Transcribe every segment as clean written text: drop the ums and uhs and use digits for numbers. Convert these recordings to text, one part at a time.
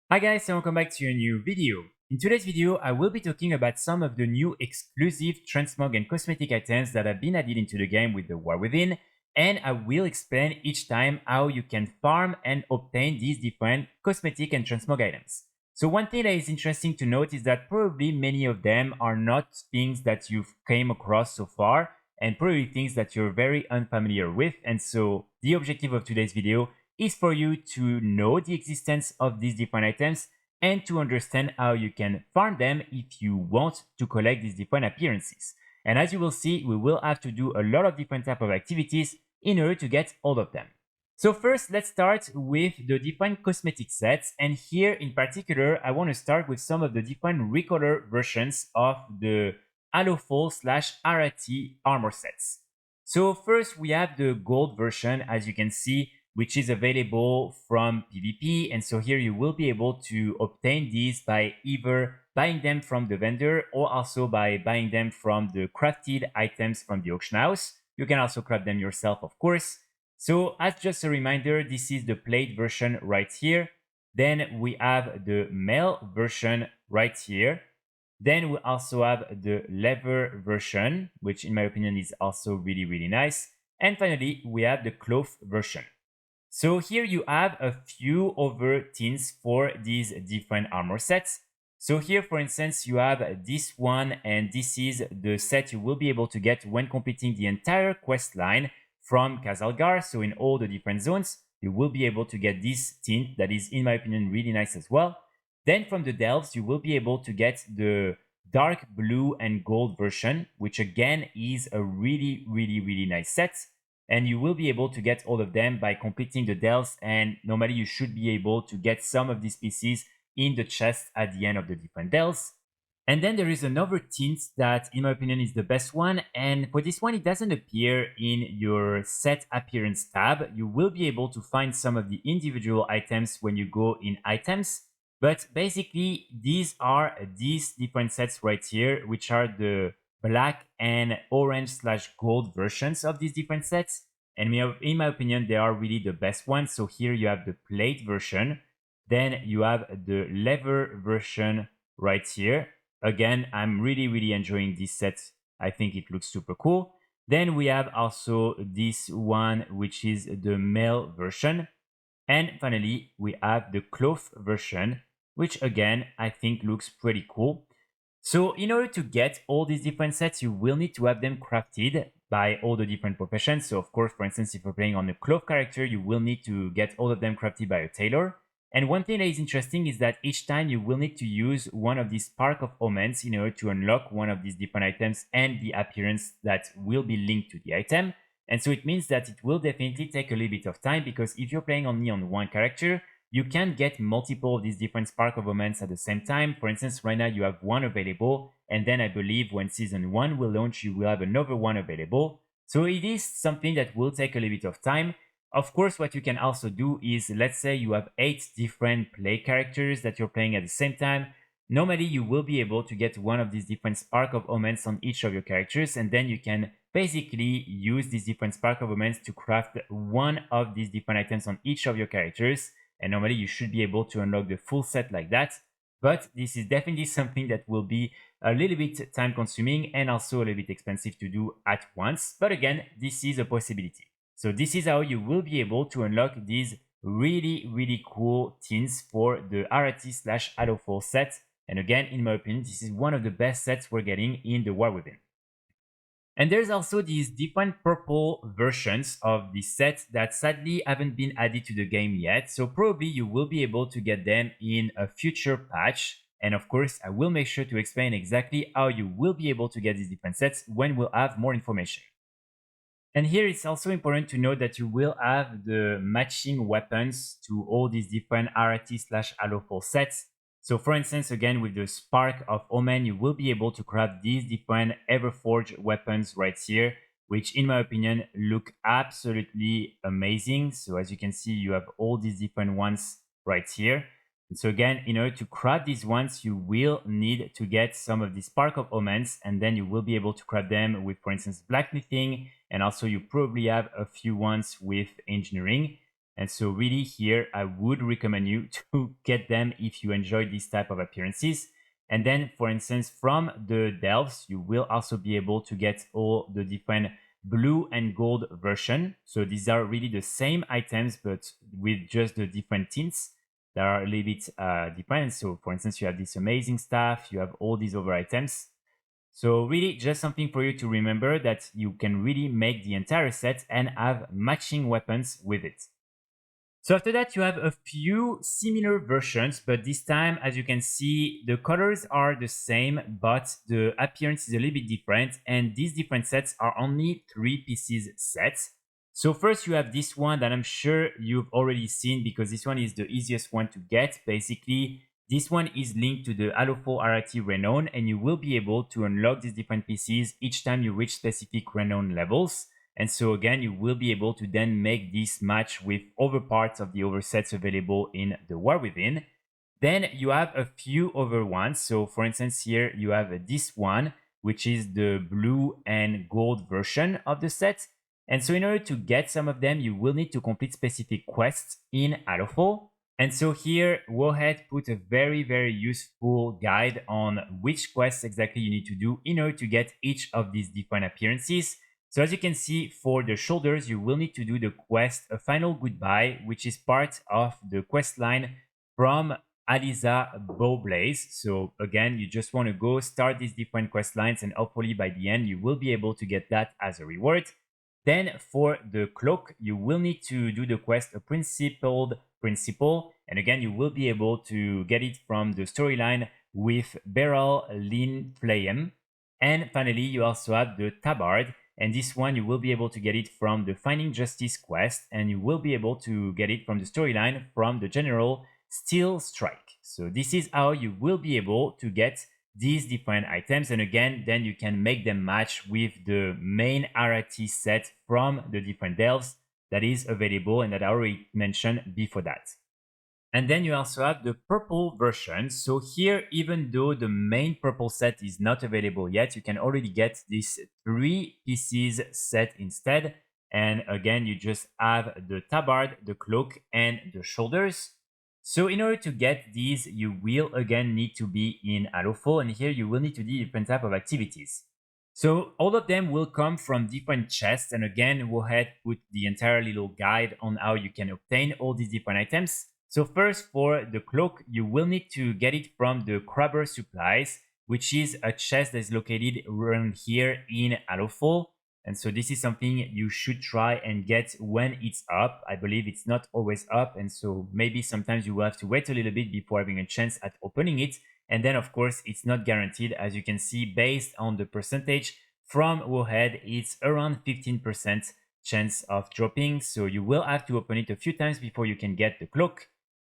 Hi guys, and welcome back to a new video. In today's video, I will be talking about some of the new exclusive Transmog and cosmetic items that have been added into the game with the War Within, and I will explain each time how you can farm and obtain these different cosmetic and Transmog items. So one thing that is interesting to note is that probably many of them are not things that you've came across so far, and probably things that you're very unfamiliar with, and so the objective of today's video is for you to know the existence of these different items and to understand how you can farm them if you want to collect these different appearances. And as you will see, we will have to do a lot of different type of activities in order to get all of them. So first, let's start with the different cosmetic sets. And here in particular, I want to start with some of the different Recolor versions of the Hallowfall / Arathi armor sets. So first, we have the gold version, as you can see, which is available from PvP. And so here you will be able to obtain these by either buying them from the vendor or also by buying them from the crafted items from the auction house. You can also craft them yourself, of course. So as just a reminder, this is the plate version right here. Then we have the mail version right here. Then we also have the leather version, which in my opinion is also really, really nice. And finally, we have the cloth version. So here you have a few other tints for these different armor sets. So here, for instance, you have this one, and this is the set you will be able to get when completing the entire quest line from Kazalgar. So in all the different zones, you will be able to get this tint that is, in my opinion, really nice as well. Then from the Delves, you will be able to get the dark blue and gold version, which again is a really, really, really nice set. And you will be able to get all of them by completing the delves, and normally you should be able to get some of these pieces in the chest at the end of the different delves. And then there is another tint that in my opinion is the best one, and for this one it doesn't appear in your set appearance tab. You will be able to find some of the individual items when you go in items, but basically these are these different sets right here, which are the black and orange / gold versions of these different sets. And in my opinion, they are really the best ones. So here you have the plate version. Then you have the leather version right here. Again, I'm really, really enjoying this set. I think it looks super cool. Then we have also this one, which is the mail version. And finally, we have the cloth version, which again, I think looks pretty cool. So in order to get all these different sets, you will need to have them crafted by all the different professions. So of course, for instance, if you're playing on a cloth character, you will need to get all of them crafted by a tailor. And one thing that is interesting is that each time you will need to use one of these Spark of Omens in order to unlock one of these different items and the appearance that will be linked to the item. And so it means that it will definitely take a little bit of time, because if you're playing only on one character, you can get multiple of these different Spark of Omens at the same time. For instance, right now you have one available, and then I believe when Season 1 will launch, you will have another one available. So it is something that will take a little bit of time. Of course, what you can also do is, let's say you have 8 different play characters that you're playing at the same time. Normally, you will be able to get one of these different Spark of Omens on each of your characters, and then you can basically use these different Spark of Omens to craft one of these different items on each of your characters. And normally you should be able to unlock the full set like that. But this is definitely something that will be a little bit time consuming and also a little bit expensive to do at once. But again, this is a possibility. So this is how you will be able to unlock these really, really cool tints for the Arathi / Hallowfall set. And again, in my opinion, this is one of the best sets we're getting in the War Within. And there's also these different purple versions of the set that sadly haven't been added to the game yet. So probably you will be able to get them in a future patch. And of course, I will make sure to explain exactly how you will be able to get these different sets when we'll have more information. And here it's also important to note that you will have the matching weapons to all these different Arathi / Hallowfall sets. So for instance, again, with the Spark of Omen, you will be able to craft these different Everforged weapons right here, which in my opinion look absolutely amazing. So as you can see, you have all these different ones right here. And so again, in order to craft these ones, you will need to get some of the Spark of Omens, and then you will be able to craft them with, for instance, blacksmithing, and also you probably have a few ones with engineering. And so really here, I would recommend you to get them if you enjoy this type of appearances. And then, for instance, from the delves, you will also be able to get all the different blue and gold version. So these are really the same items, but with just the different tints that are a little bit different. So for instance, you have this amazing stuff, you have all these other items. So really just something for you to remember that you can really make the entire set and have matching weapons with it. So after that, you have a few similar versions, but this time, as you can see, the colors are the same, but the appearance is a little bit different. And these different sets are only 3 pieces sets. So first you have this one that I'm sure you've already seen because this one is the easiest one to get. Basically, this one is linked to the Hallowfall Arathi renown, and you will be able to unlock these different pieces each time you reach specific renown levels. And so again, you will be able to then make this match with other parts of the other sets available in the War Within. Then you have a few other ones. So for instance, here you have this one, which is the blue and gold version of the set. And so in order to get some of them, you will need to complete specific quests in Hallowfall. And so here, Warhead put a very, very useful guide on which quests exactly you need to do in order to get each of these different appearances. So as you can see, for the shoulders, you will need to do the quest A Final Goodbye, which is part of the quest line from Aliza Bowblaze. So again, you just want to go start these different quest lines, and hopefully by the end, you will be able to get that as a reward. Then for the cloak, you will need to do the quest A Principled Principle. And again, you will be able to get it from the storyline with Beryl Lynn Flame. And finally, you also have the Tabard. And this one, you will be able to get it from the Finding Justice quest, and you will be able to get it from the storyline from the General Steel Strike. So this is how you will be able to get these different items. And again, then you can make them match with the main Arathi set from the different delves that is available and that I already mentioned before that. And then you also have the purple version. So here, even though the main purple set is not available yet, you can already get this 3 pieces set instead. And again, you just have the tabard, the cloak, and the shoulders. So in order to get these, you will again need to be in Hallowfall, and here you will need to do different type of activities. So all of them will come from different chests, and again, Warhead put the entire little guide on how you can obtain all these different items. So first, for the cloak, you will need to get it from the Crabber Supplies, which is a chest that is located around here in Hallowfall. And so this is something you should try and get when it's up. I believe it's not always up, and so maybe sometimes you will have to wait a little bit before having a chance at opening it. And then, of course, it's not guaranteed. As you can see, based on the percentage from Warhead, it's around 15% chance of dropping. So you will have to open it a few times before you can get the cloak.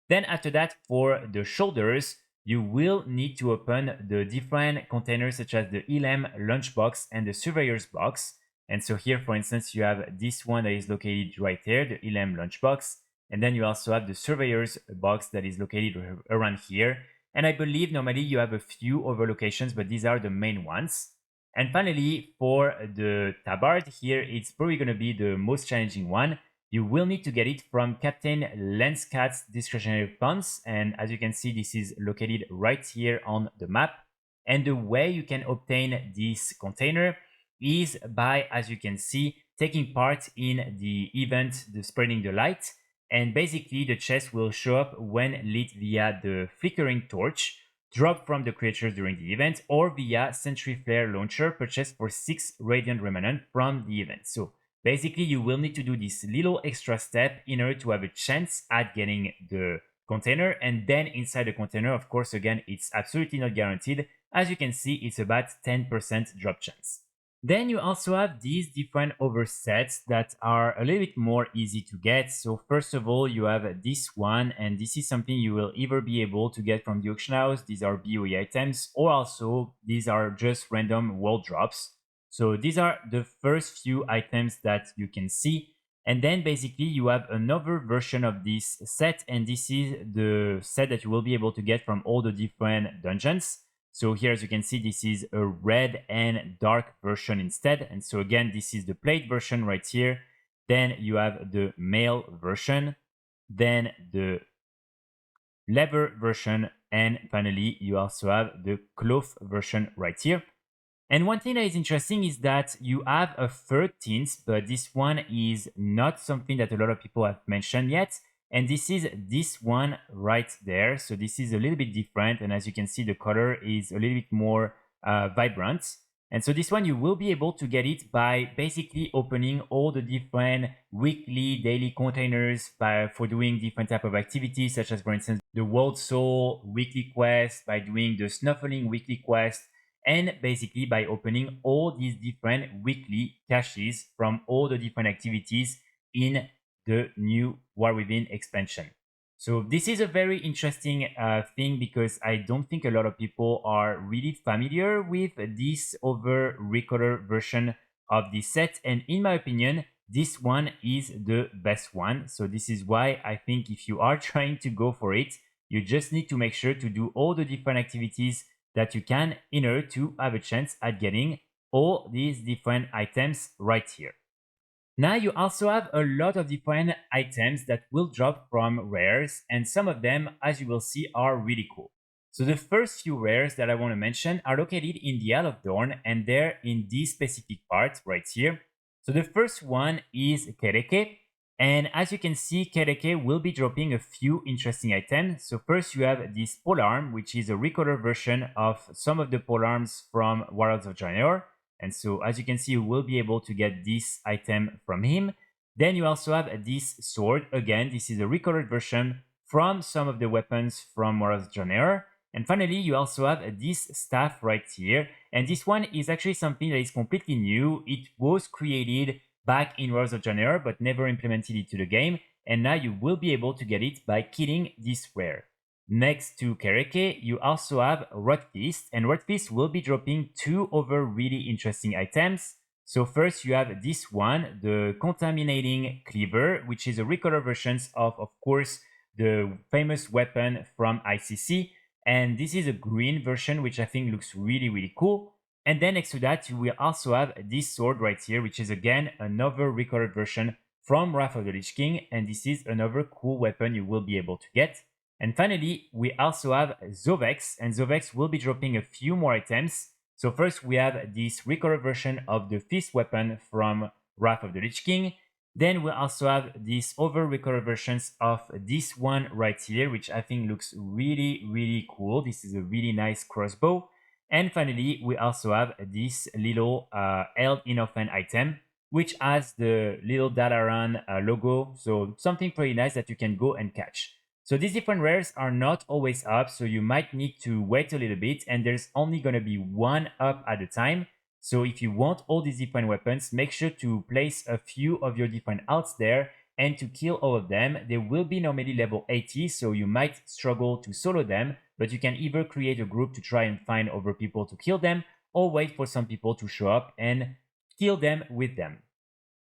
Then after that, for the shoulders, you will need to open the different containers such as the Elam lunchbox and the surveyor's box. And so here, for instance, you have this one that is located right there, the Elam lunchbox. And then you also have the surveyor's box that is located around here. And I believe normally you have a few other locations, but these are the main ones. And finally, for the tabard here, it's probably going to be the most challenging one. You will need to get it from Captain Lenscat's discretionary funds. And as you can see, this is located right here on the map. And the way you can obtain this container is by, as you can see, taking part in the event, the Spreading the Light. And basically, the chest will show up when lit via the flickering torch, dropped from the creatures during the event, or via Sentry Flare launcher purchased for 6 Radiant Remnant from the event. So basically, you will need to do this little extra step in order to have a chance at getting the container. And then inside the container, of course, again, it's absolutely not guaranteed. As you can see, it's about 10% drop chance. Then you also have these different oversets that are a little bit more easy to get. So first of all, you have this one, and this is something you will either be able to get from the auction house. These are BOE items, or also these are just random world drops. So these are the first few items that you can see. And then basically you have another version of this set, and this is the set that you will be able to get from all the different dungeons. So here, as you can see, this is a red and dark version instead. And so again, this is the plate version right here. Then you have the male version. then the leather version, and finally you also have the cloth version right here. And one thing that is interesting is that you have a third tint, but this one is not something that a lot of people have mentioned yet. And this is this one right there. So this is a little bit different. And as you can see, the color is a little bit more vibrant. And so this one, you will be able to get it by basically opening all the different weekly, daily containers for doing different type of activities, such as, for instance, the World Soul weekly quest, by doing the Snuffling weekly quest, and basically by opening all these different weekly caches from all the different activities in the new War Within expansion. So this is a very interesting thing because I don't think a lot of people are really familiar with this other Recolor version of this set. And in my opinion, this one is the best one. So this is why I think if you are trying to go for it, you just need to make sure to do all the different activities that you can in order to have a chance at getting all these different items right here. Now you also have a lot of different items that will drop from rares, and some of them, as you will see, are really cool. So the first few rares that I want to mention are located in the Isle of Dorn, and they're in this specific part right here. So the first one is Kereke, and as you can see, Kereke will be dropping a few interesting items. So first you have this polearm, which is a recolor version of some of the polearms from Warlords of Draenor. And so as you can see, you will be able to get this item from him. Then you also have this sword. Again, this is a recolored version from some of the weapons from Warlords of Draenor. And finally, you also have this staff right here. And this one is actually something that is completely new. It was created back in Warlords of Draenor, but never implemented into the game. And now you will be able to get it by killing this rare. Next to Kereke, you also have Rotfist, and Rotfist will be dropping two other really interesting items. So first you have this one, the Contaminating Cleaver, which is a recolor version of course, the famous weapon from ICC. And this is a green version, which I think looks really, really cool. And then next to that, you will also have this sword right here, which is again another recolored version from Wrath of the Lich King. And this is another cool weapon you will be able to get. And finally, we also have Zovex, and Zovex will be dropping a few more items. So first we have this recolor version of the fist weapon from Wrath of the Lich King. Then we also have these other recolor versions of this one right here, which I think looks really, really cool. This is a really nice crossbow. And finally, we also have this little Held in Offen item, which has the little Dalaran logo. So something pretty nice that you can go and catch. So these different rares are not always up, so you might need to wait a little bit, and there's only going to be one up at a time. So if you want all these different weapons, make sure to place a few of your different outs there and to kill all of them. They will be normally level 80, so you might struggle to solo them, but you can either create a group to try and find other people to kill them, or wait for some people to show up and kill them with them.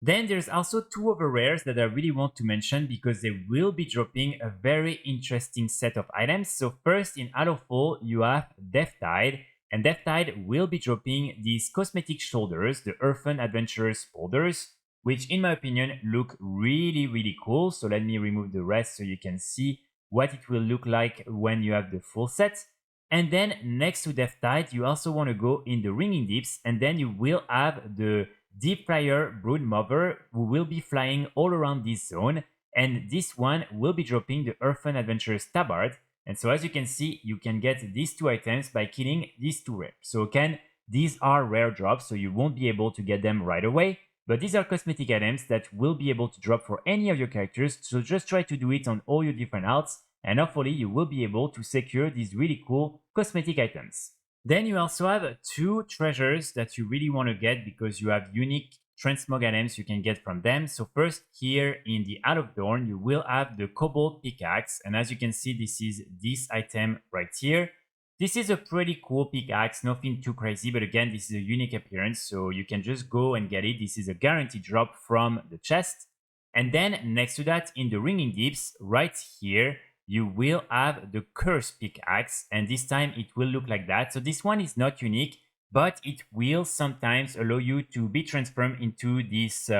Then there's also two other rares that I really want to mention because they will be dropping a very interesting set of items. So first in Hallowfall, you have Deathtide, and Deathtide will be dropping these cosmetic shoulders, the Earthen Adventurer's shoulders, which in my opinion look really, really cool. So let me remove the rest so you can see what it will look like when you have the full set. And then next to Deathtide, you also want to go in the Ringing Deeps, and then you will have the Deep Flyer Brood Mother, who will be flying all around this zone, and this one will be dropping the Earthen Adventurer's Tabard. And so as you can see, you can get these two items by killing these two rares. So again, these are rare drops, so you won't be able to get them right away, but these are cosmetic items that will be able to drop for any of your characters, so just try to do it on all your different outs, and hopefully you will be able to secure these really cool cosmetic items. Then you also have two treasures that you really want to get because you have unique Transmog items you can get from them. So first here in the Isle of Dorn, you will have the Cobalt Pickaxe. And as you can see, this is this item right here. This is a pretty cool pickaxe, nothing too crazy, but again, this is a unique appearance. So you can just go and get it. This is a guaranteed drop from the chest. And then next to that, in the Ringing Deeps, right here, you will have the Curse Pickaxe, and this time it will look like that. So this one is not unique, but it will sometimes allow you to be transformed into this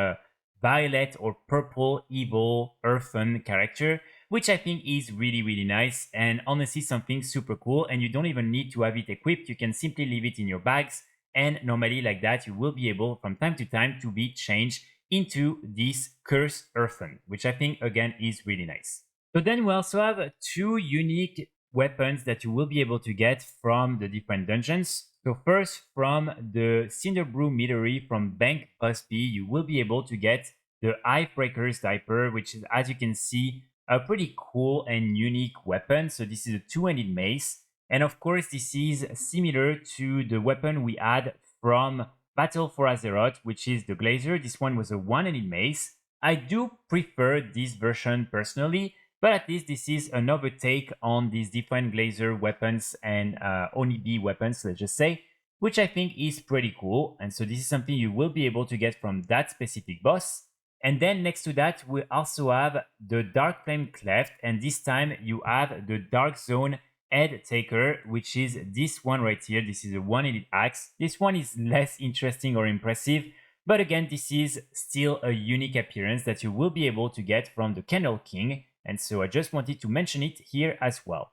violet or purple evil Earthen character, which I think is really, really nice and honestly something super cool. And you don't even need to have it equipped. You can simply leave it in your bags. And normally like that, you will be able from time to time to be changed into this cursed Earthen, which I think again is really nice. So then we also have two unique weapons that you will be able to get from the different dungeons. So first, from the Cinderbrew Meadery from Bank Busby, you will be able to get the Icebreaker's Diaper, which is, as you can see, a pretty cool and unique weapon. So this is a two-handed mace. And of course, this is similar to the weapon we had from Battle for Azeroth, which is the Glazer. This one was a one-handed mace. I do prefer this version personally, but at least this is another take on these different Glazer weapons and Onibi weapons, let's just say, which I think is pretty cool. And so this is something you will be able to get from that specific boss. And then next to that, we also have the Dark Flame Cleft. And this time you have the Dark Zone Head Taker, which is this one right here. This is a one-handed axe. This one is less interesting or impressive. But again, this is still a unique appearance that you will be able to get from the Candle King. And so I just wanted to mention it here as well.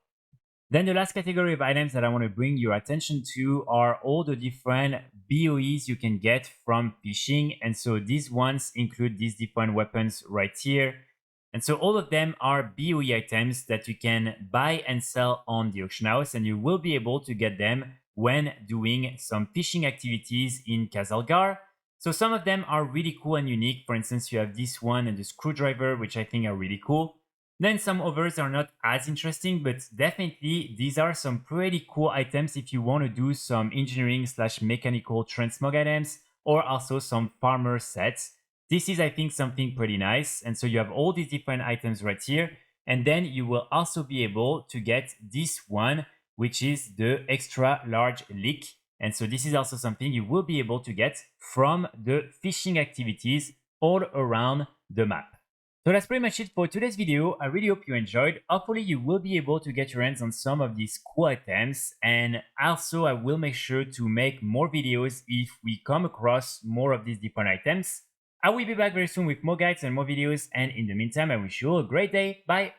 Then the last category of items that I want to bring your attention to are all the different BOEs you can get from fishing. And so these ones include these different weapons right here. And so all of them are BOE items that you can buy and sell on the auction house, and you will be able to get them when doing some fishing activities in Kazalgar. So some of them are really cool and unique. For instance, you have this one and the screwdriver, which I think are really cool. Then some others are not as interesting, but definitely these are some pretty cool items if you want to do some engineering / mechanical transmog items, or also some farmer sets. This is, I think, something pretty nice. And so you have all these different items right here. And then you will also be able to get this one, which is the extra large leak. And so this is also something you will be able to get from the fishing activities all around the map. So that's pretty much it for today's video. I really hope you enjoyed. Hopefully you will be able to get your hands on some of these cool items. And also I will make sure to make more videos if we come across more of these different items. I will be back very soon with more guides and more videos. And in the meantime, I wish you all a great day. Bye!